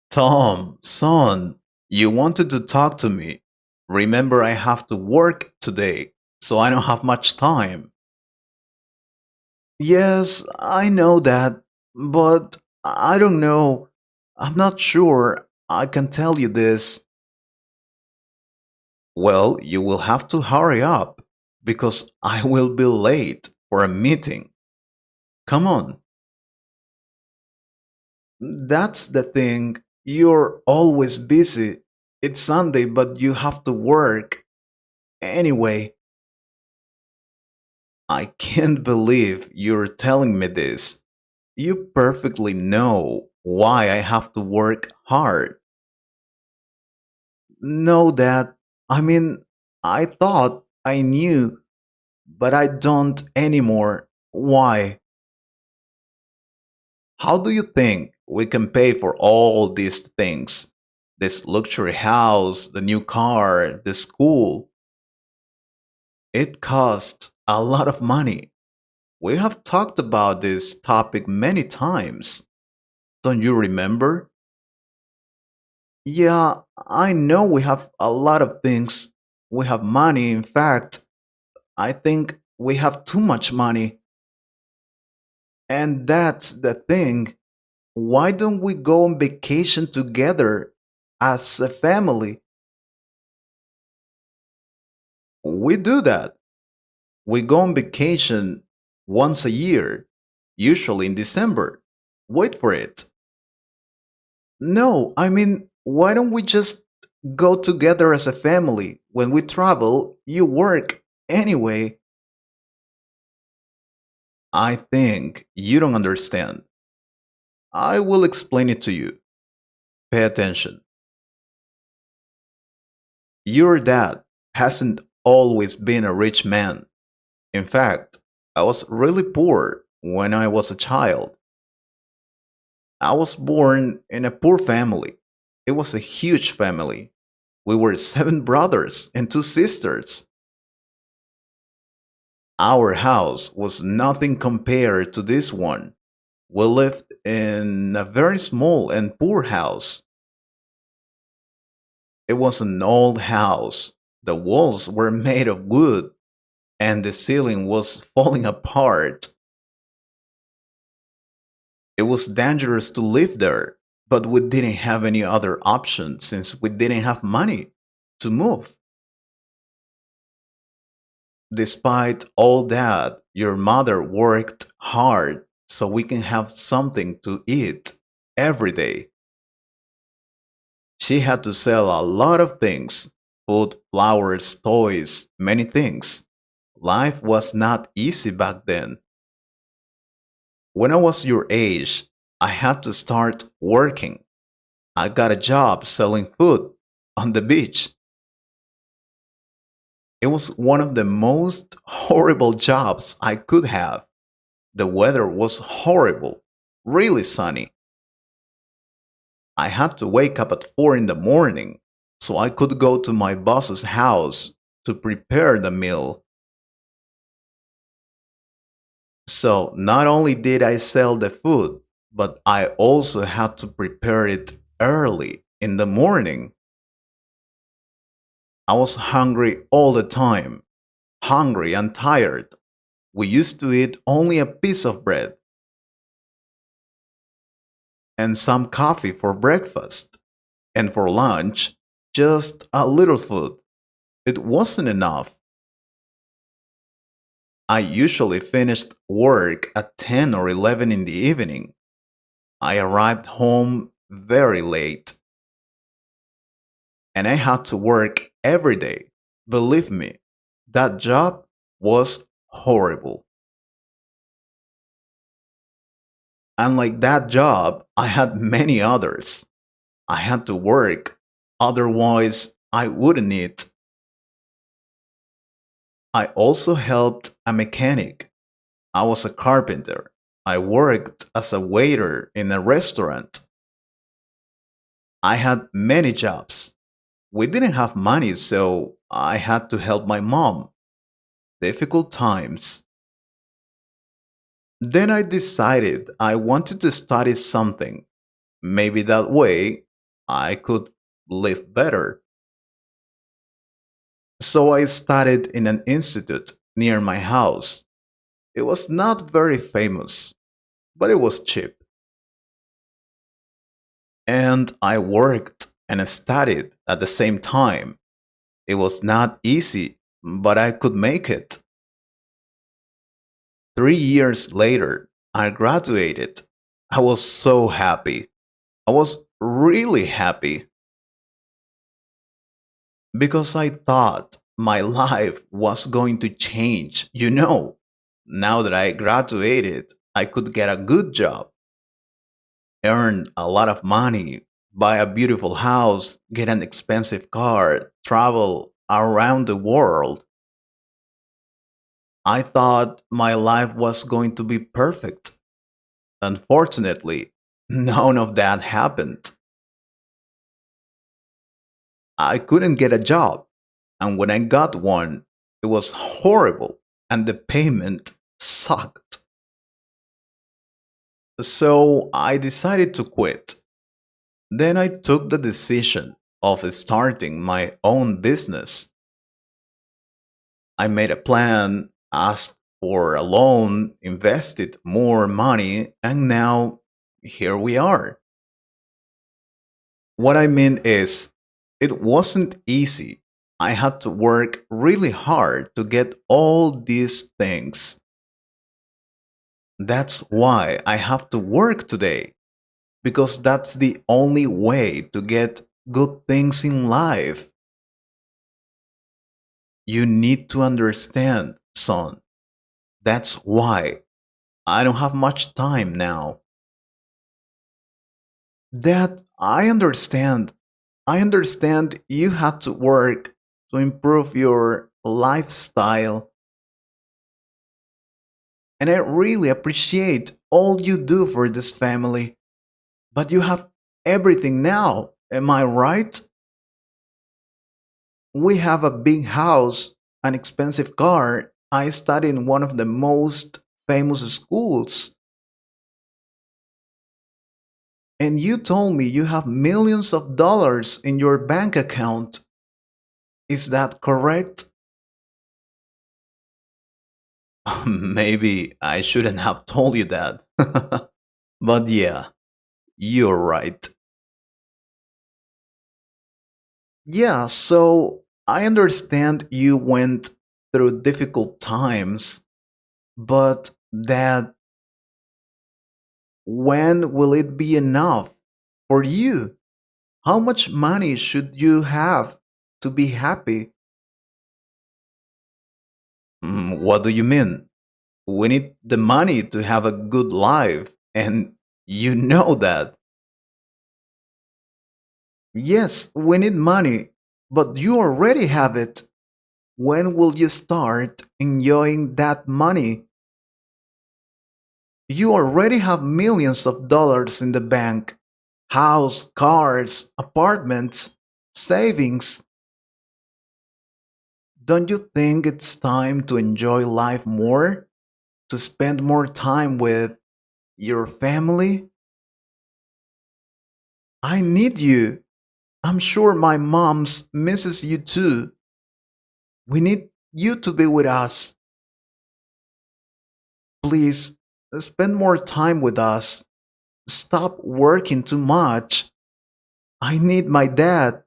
Tom, son, you wanted to talk to me. Remember, I have to work today, so I don't have much time. Yes, I know that, but I don't know. I'm not sure I can tell you this. Well, you will have to hurry up because I will be late for a meeting. Come on. That's the thing. You're always busy. It's Sunday, but you have to work. Anyway, I can't believe you're telling me this. You perfectly know why I have to work hard. No, Dad. I mean, I thought I knew, but I don't anymore. Why? How do you think we can pay for all these things? This luxury house, the new car, the school. It costs a lot of money. We have talked about this topic many times. Don't you remember? Yeah, I know we have a lot of things. We have money. In fact, I think we have too much money. And that's the thing. Why don't we go on vacation together as a family? We do that. We go on vacation once a year, usually in December. Wait for it. No, I mean, why don't we just go together as a family? When we travel, you work anyway. I think you don't understand. I will explain it to you. Pay attention. Your dad hasn't always been a rich man. In fact, I was really poor when I was a child. I was born in a poor family. It was a huge family. We were seven brothers and two sisters. Our house was nothing compared to this one. We lived in a very small and poor house. It was an old house. The walls were made of wood and the ceiling was falling apart. It was dangerous to live there, but we didn't have any other option since we didn't have money to move. Despite all that, your mother worked hard so we can have something to eat every day. She had to sell a lot of things: food, flowers, toys, many things. Life was not easy back then. When I was your age, I had to start working. I got a job selling food on the beach. It was one of the most horrible jobs I could have. The weather was horrible, really sunny. I had to wake up at 4 in the morning so I could go to my boss's house to prepare the meal. So not only did I sell the food, but I also had to prepare it early in the morning. I was hungry all the time, hungry and tired. We used to eat only a piece of bread and some coffee for breakfast, and for lunch, just a little food. It wasn't enough. I usually finished work at 10 or 11 in the evening. I arrived home very late, and I had to work every day. Believe me, that job was horrible. Unlike that job, I had many others. I had to work, otherwise, I wouldn't eat. I also helped a mechanic. I was a carpenter. I worked as a waiter in a restaurant. I had many jobs. We didn't have money, so I had to help my mom. Difficult times. Then I decided I wanted to study something. Maybe that way I could live better. So I studied in an institute near my house. It was not very famous, but it was cheap. And I worked and studied at the same time. It was not easy, but I could make it. 3 years later, I graduated. I was so happy. I was really happy because I thought my life was going to change. Now that I graduated, I could get a good job, earn a lot of money, buy a beautiful house, get an expensive car, travel around the world. I thought my life was going to be perfect. Unfortunately, none of that happened. I couldn't get a job, and when I got one, it was horrible and the payment sucked. So I decided to quit. Then I took the decision of starting my own business. I made a plan, asked for a loan, invested more money, and now here we are. What I mean is, it wasn't easy. I had to work really hard to get all these things. That's why I have to work today, because that's the only way to get good things in life. You need to understand, son. That's why I don't have much time now. That I understand. I understand you had to work to improve your lifestyle, and I really appreciate all you do for this family. But you have everything now, am I right? We have a big house, an expensive car. I study in one of the most famous schools. And you told me you have millions of dollars in your bank account. Is that correct? Maybe I shouldn't have told you that. But yeah, you're right. Yeah, so I understand you went through difficult times, but that when will it be enough for you? How much money should you have to be happy? What do you mean? We need the money to have a good life, and you know that. Yes, we need money, but you already have it. When will you start enjoying that money? You already have millions of dollars in the bank, house, cars, apartments, savings. Don't you think it's time to enjoy life more? To spend more time with your family? I need you. I'm sure my mom's misses you too. We need you to be with us. Please, spend more time with us. Stop working too much. I need my dad.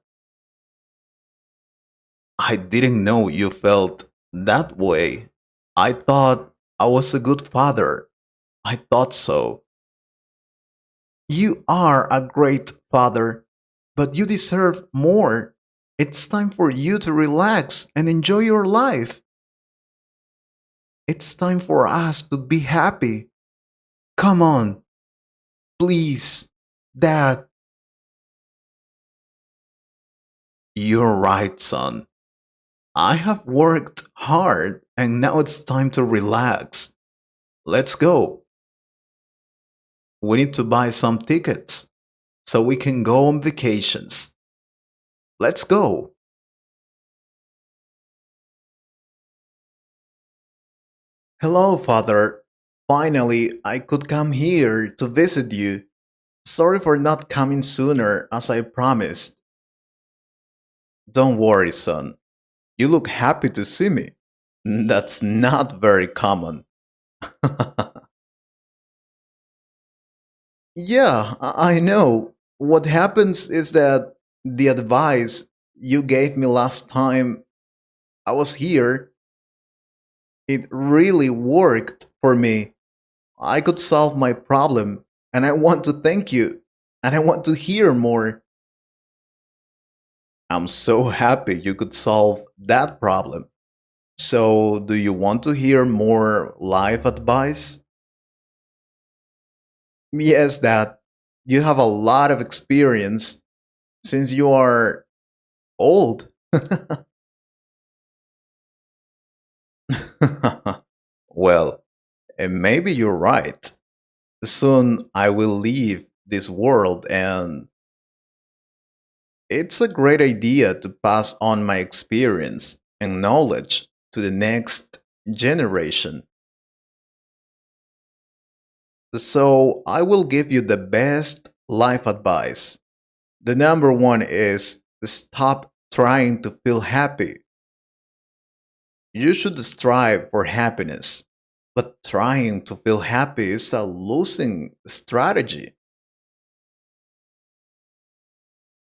I didn't know you felt that way. I thought I was a good father. I thought so. You are a great father, but you deserve more. It's time for you to relax and enjoy your life. It's time for us to be happy. Come on, please, Dad. You're right, son. I have worked hard and now it's time to relax. Let's go. We need to buy some tickets so we can go on vacations. Let's go. Hello, father. Finally, I could come here to visit you. Sorry for not coming sooner as I promised. Don't worry, son. You look happy to see me. That's not very common. Yeah, I know. What happens is that the advice you gave me last time I was here, it really worked for me. I could solve my problem, and I want to thank you, and I want to hear more. I'm so happy you could solve that problem. So, do you want to hear more life advice? Yes, that you have a lot of experience since you are old. Well, maybe you're right. Soon I will leave this world, and it's a great idea to pass on my experience and knowledge to the next generation. So I will give you the best life advice. The number one is stop trying to feel happy. You should strive for happiness, but trying to feel happy is a losing strategy.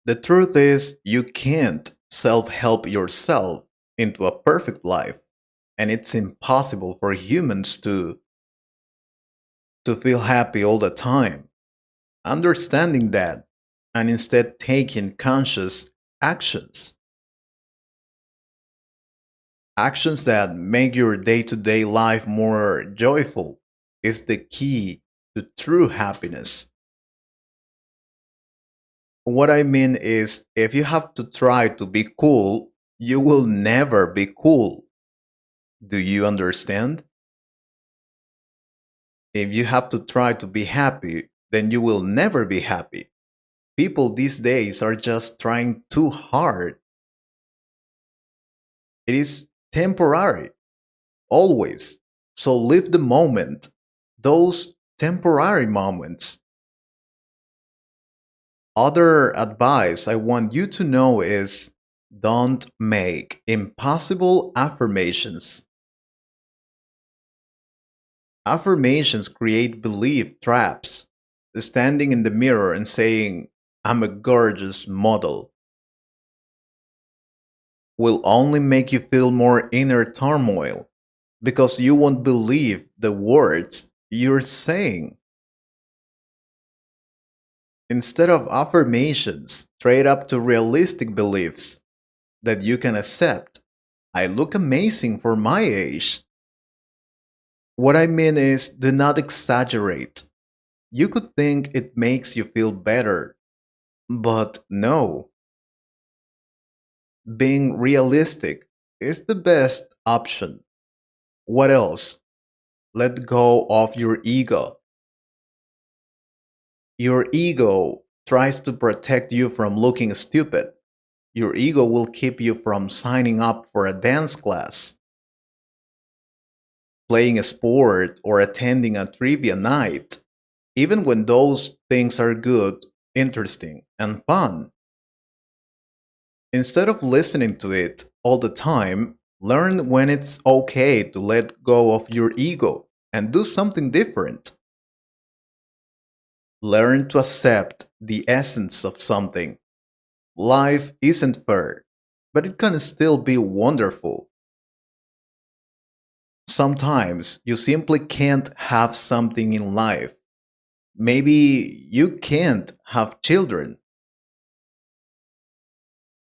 The truth is, you can't self help yourself into a perfect life, and it's impossible for humans to feel happy all the time. Understanding that, and instead taking conscious actions, actions that make your day to day life more joyful, is the key to true happiness. What I mean is, if you have to try to be cool, you will never be cool. Do you understand? If you have to try to be happy, then you will never be happy. People these days are just trying too hard. It is temporary, always. So live the moment, those temporary moments. Other advice I want you to know is don't make impossible affirmations. Affirmations create belief traps. Standing in the mirror and saying, I'm a gorgeous model, will only make you feel more inner turmoil because you won't believe the words you're saying. Instead of affirmations, trade up to realistic beliefs that you can accept. I look amazing for my age. What I mean is, do not exaggerate. You could think it makes you feel better, but no, being realistic is the best option. What else? Let go of your ego. Your ego tries to protect you from looking stupid. Your ego will keep you from signing up for a dance class, playing a sport, or attending a trivia night, even when those things are good, interesting, and fun. Instead of listening to it all the time, learn when it's okay to let go of your ego and do something different. Learn to accept the essence of something. Life isn't fair, but it can still be wonderful. Sometimes you simply can't have something in life. Maybe you can't have children.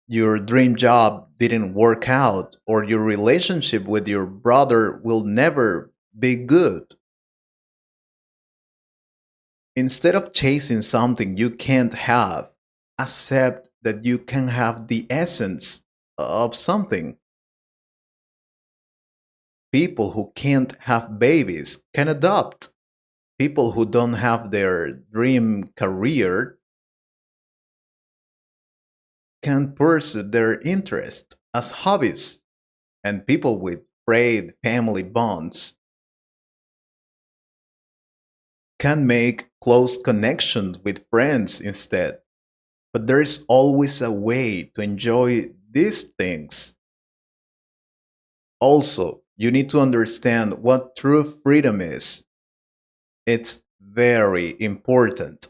Your dream job didn't work out, or your relationship with your brother will never be good. Instead of chasing something you can't have, accept that you can have the essence of something. People who can't have babies can adopt. People who don't have their dream career can pursue their interests as hobbies. And people with frayed family bonds can make close connections with friends instead. But there is always a way to enjoy these things. Also, you need to understand what true freedom is. It's very important.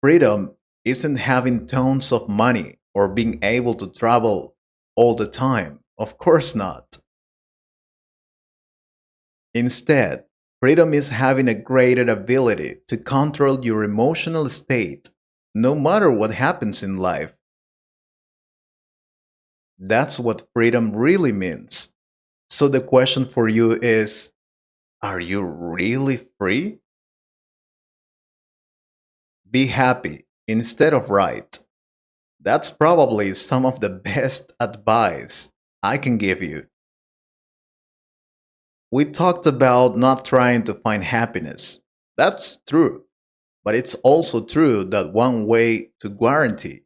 Freedom isn't having tons of money or being able to travel all the time. Of course not. Instead, freedom is having a greater ability to control your emotional state no matter what happens in life. That's what freedom really means. So the question for you is, are you really free? Be happy instead of right. That's probably some of the best advice I can give you. We talked about not trying to find happiness. That's true. But it's also true that one way to guarantee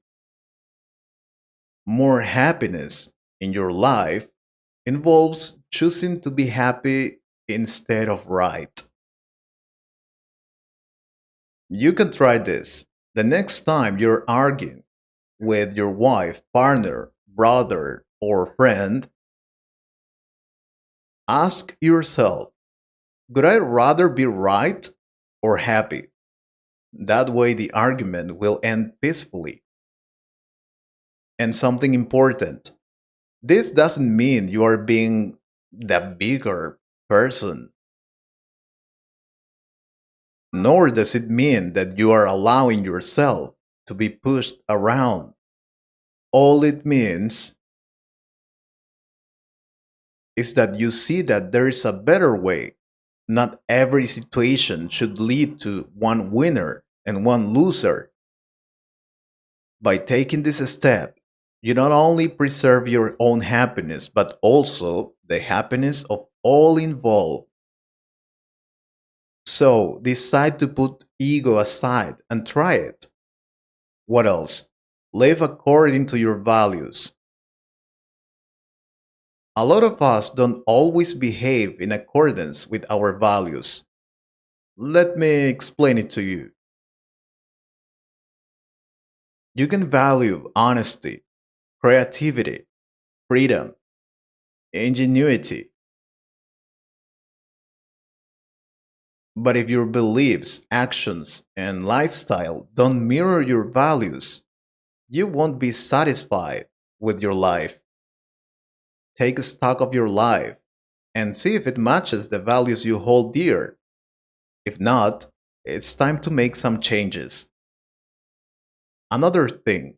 more happiness in your life involves choosing to be happy instead of right. You can try this. The next time you're arguing with your wife, partner, brother, or friend, ask yourself, would I rather be right or happy? That way, the argument will end peacefully. And something important, this doesn't mean you are being the bigger person, nor does it mean that you are allowing yourself to be pushed around. All it means is that you see that there is a better way. Not every situation should lead to one winner and one loser. By taking this step, you not only preserve your own happiness, but also the happiness of all involved. So decide to put ego aside and try it. What else? Live according to your values. A lot of us don't always behave in accordance with our values. Let me explain it to you. You can value honesty, creativity, freedom, ingenuity. But if your beliefs, actions, and lifestyle don't mirror your values, you won't be satisfied with your life. Take stock of your life and see if it matches the values you hold dear. If not, it's time to make some changes. Another thing,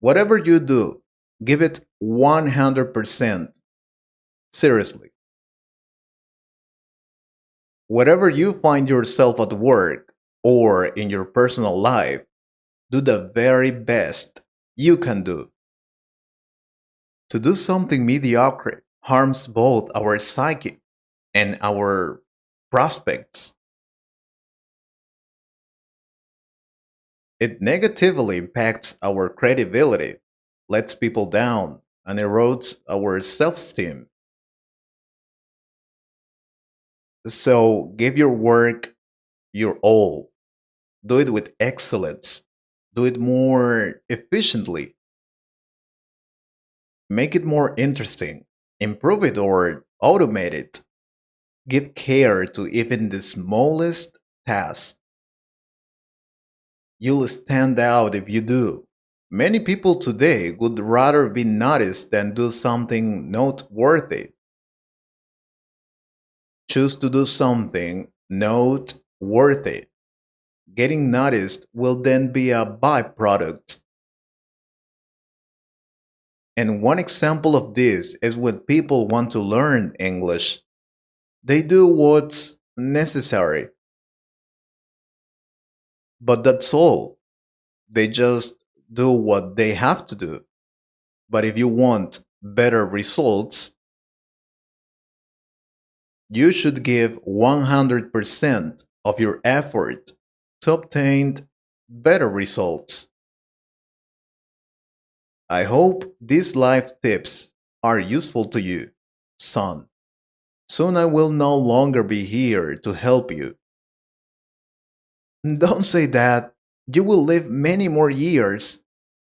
whatever you do, give it 100%. Seriously. Wherever you find yourself at work or in your personal life, do the very best you can do. To do something mediocre harms both our psyche and our prospects. It negatively impacts our credibility, lets people down, and erodes our self esteem. So give your work your all. Do it with excellence. Do it more efficiently. Make it more interesting. Improve it or automate it. Give care to even the smallest task. You'll stand out if you do. Many people today would rather be noticed than do something noteworthy. Choose to do something noteworthy. Getting noticed will then be a byproduct. And one example of this is when people want to learn English. They do what's necessary, but that's all. They just do what they have to do. But if you want better results, you should give 100% of your effort to obtain better results. I hope these life tips are useful to you, son. Soon I will no longer be here to help you. Don't say that. You will live many more years.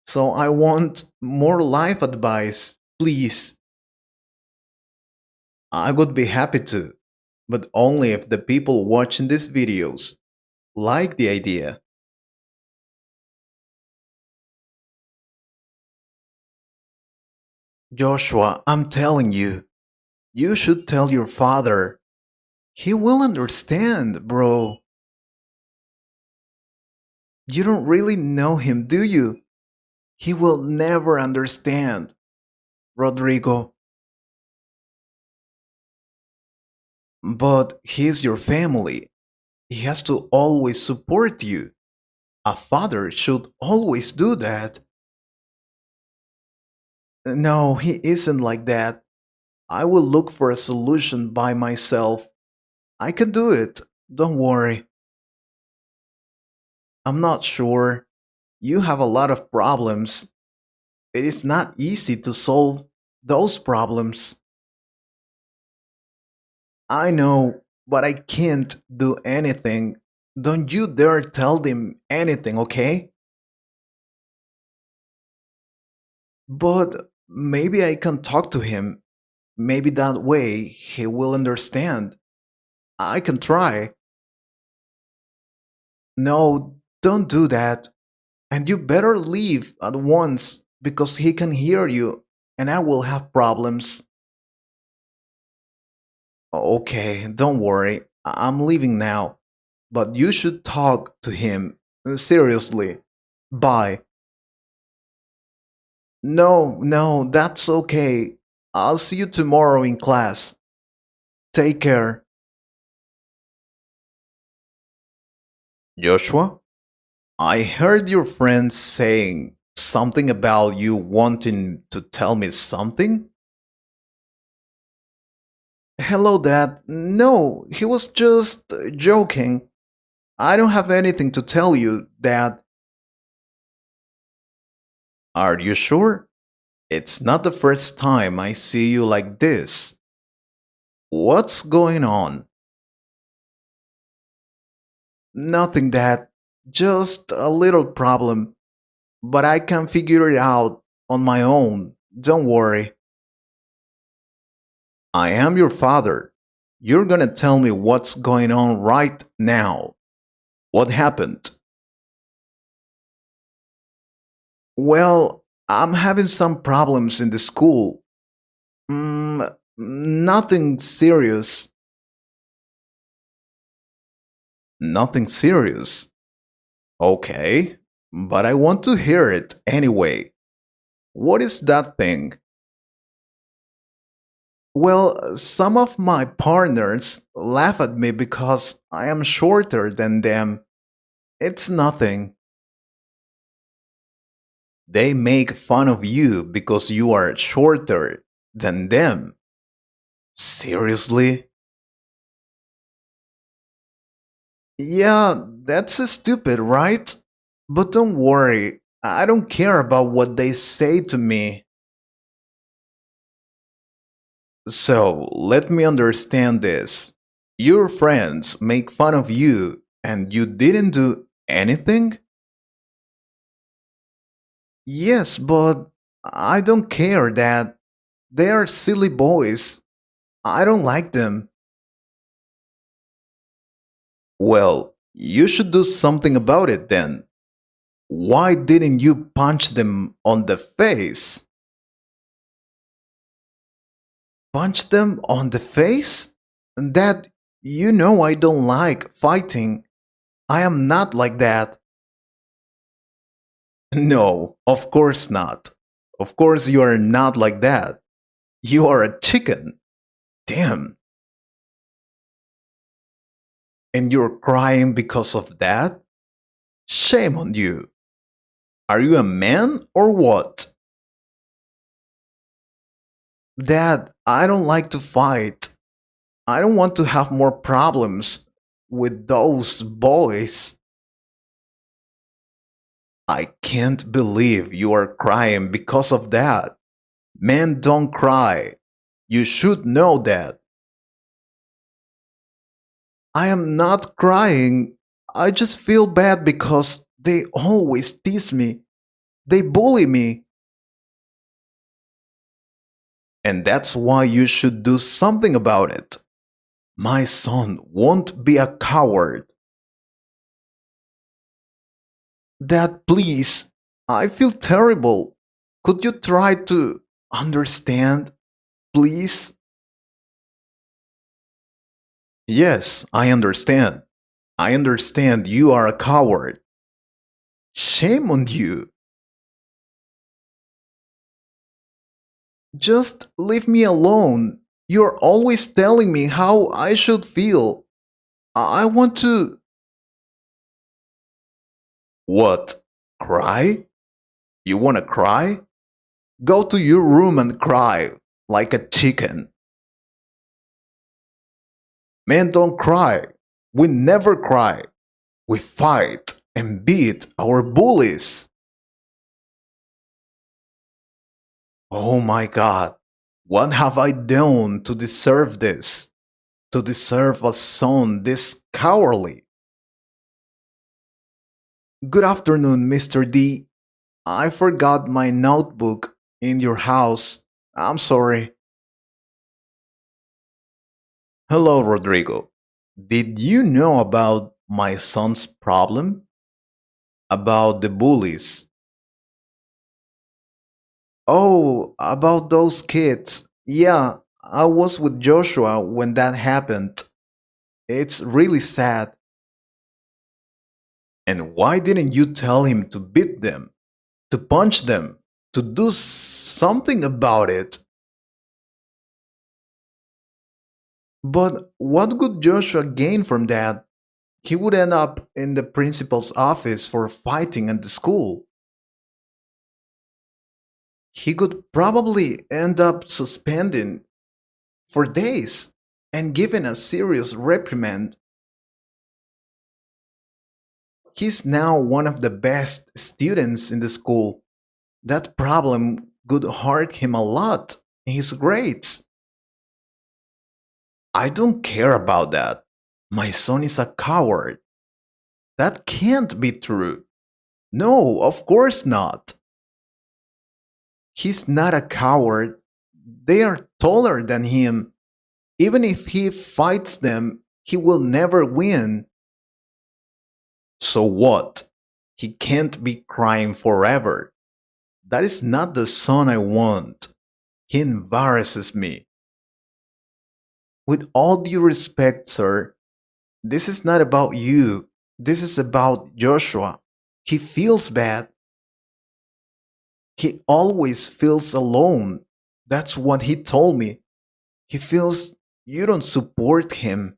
So I want more life advice, please. I would be happy to, but only if the people watching these videos like the idea. Joshua, I'm telling you, you should tell your father. He will understand, bro. You don't really know him, do you? He will never understand. Rodrigo, but he's your family. He has to always support you. A father should always do that. No, he isn't like that. I will look for a solution by myself. I can do it. Don't worry. I'm not sure. You have a lot of problems. It is not easy to solve those problems. I know, but I can't do anything. Don't you dare tell them anything, okay? But maybe I can talk to him. Maybe that way he will understand. I can try. No, don't do that. And you better leave at once because he can hear you and I will have problems. Okay, don't worry. I'm leaving now. But you should talk to him. Seriously. Bye. No, no, that's okay. I'll see you tomorrow in class. Take care. Joshua? I heard your friend saying something about you wanting to tell me something. Hello, Dad. No, he was just joking. I don't have anything to tell you, Dad. Are you sure? It's not the first time I see you like this. What's going on? Nothing, Dad. Just a little problem. But I can figure it out on my own. Don't worry. I am your father. You're gonna tell me what's going on right now. What happened? Well, I'm having some problems in the school. Nothing serious. Nothing serious. Okay, but I want to hear it anyway. What is that thing? Well, some of my partners laugh at me because I am shorter than them. It's nothing. They make fun of you because you are shorter than them. Seriously? Yeah, that's stupid, right? But don't worry, I don't care about what they say to me. So, let me understand this. Your friends make fun of you and you didn't do anything? Yes, but I don't care that they are silly boys. I don't like them. Well, you should do something about it then. Why didn't you punch them on the face? Punch them on the face? That you know I don't like fighting. I am not like that. No, of course not. Of course you are not like that. You are a chicken. Damn. And you're crying because of that? Shame on you. Are you a man or what? Dad, I don't like to fight. I don't want to have more problems with those boys. I can't believe you are crying because of that. Men don't cry. You should know that. I am not crying. I just feel bad because they always tease me. They bully me. And that's why you should do something about it. My son won't be a coward. Dad, please. I feel terrible. Could you try to understand, please? Yes, I understand. I understand you are a coward. Shame on you. Just leave me alone. You're always telling me how I should feel. I want to. What? Cry? You want to cry? Go to your room and cry like a chicken. Men don't cry. We never cry. We fight and beat our bullies. Oh my god. What have I done to deserve this? To deserve a son this cowardly? Good afternoon, Mr. D. I forgot my notebook in your house. I'm sorry. Hello, Rodrigo. Did you know about my son's problem? About the bullies? Oh, about those kids. Yeah, I was with Joshua when that happened. It's really sad. And why didn't you tell him to beat them, to punch them, to do something about it? But what would Joshua gain from that? He would end up in the principal's office for fighting at the school. He could probably end up suspended for days and given a serious reprimand. He's now one of the best students in the school. That problem could hurt him a lot in his grades. I don't care about that. My son is a coward. That can't be true. No, of course not. He's not a coward. They are taller than him. Even if he fights them, he will never win. So what? He can't be crying forever. That is not the son I want. He embarrasses me. With all due respect, sir, this is not about you. This is about Joshua. He feels bad. He always feels alone. That's what he told me. He feels you don't support him.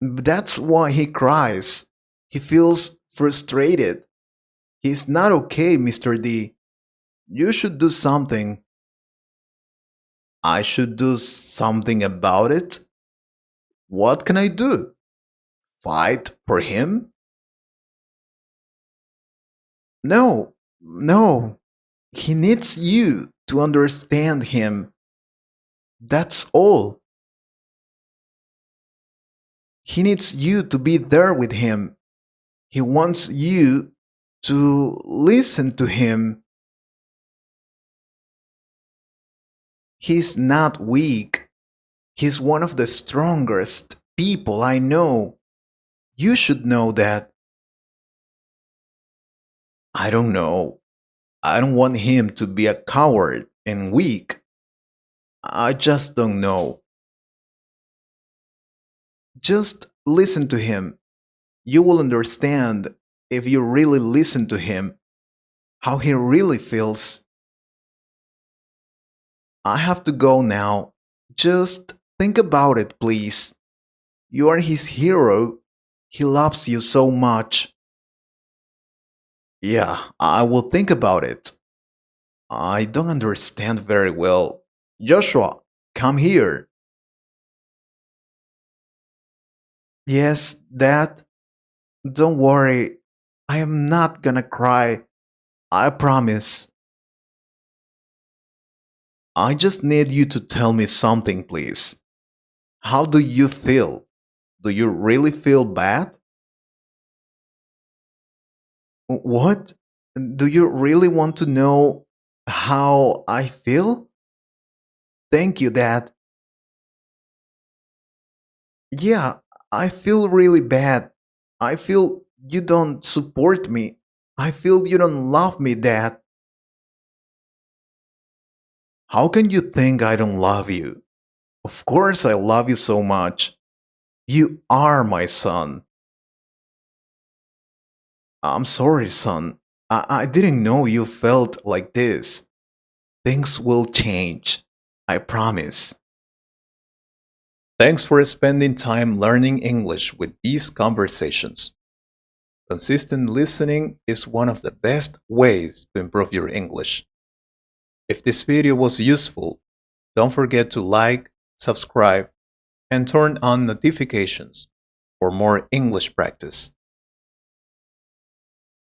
That's why he cries. He feels frustrated. He's not okay, Mr. D. You should do something. I should do something about it? What can I do? Fight for him? No, no. He needs you to understand him. That's all. He needs you to be there with him. He wants you to listen to him. He's not weak. He's one of the strongest people I know. You should know that. I don't know. I don't want him to be a coward and weak. I just don't know. Just listen to him. You will understand if you really listen to him, how he really feels. I have to go now. Just think about it, please. You are his hero. He loves you so much. Yeah, I will think about it. I don't understand very well. Joshua, come here. Yes, Dad. Don't worry. I am not gonna cry. I promise. I just need you to tell me something, please. How do you feel? Do you really feel bad? What? Do you really want to know how I feel? Thank you, Dad. Yeah, I feel really bad. I feel you don't support me. I feel you don't love me, Dad. How can you think I don't love you? Of course, I love you so much. You are my son. I'm sorry, son. I didn't know you felt like this. Things will change. I promise. Thanks for spending time learning English with these conversations. Consistent listening is one of the best ways to improve your English. If this video was useful, don't forget to like, subscribe, and turn on notifications for more English practice.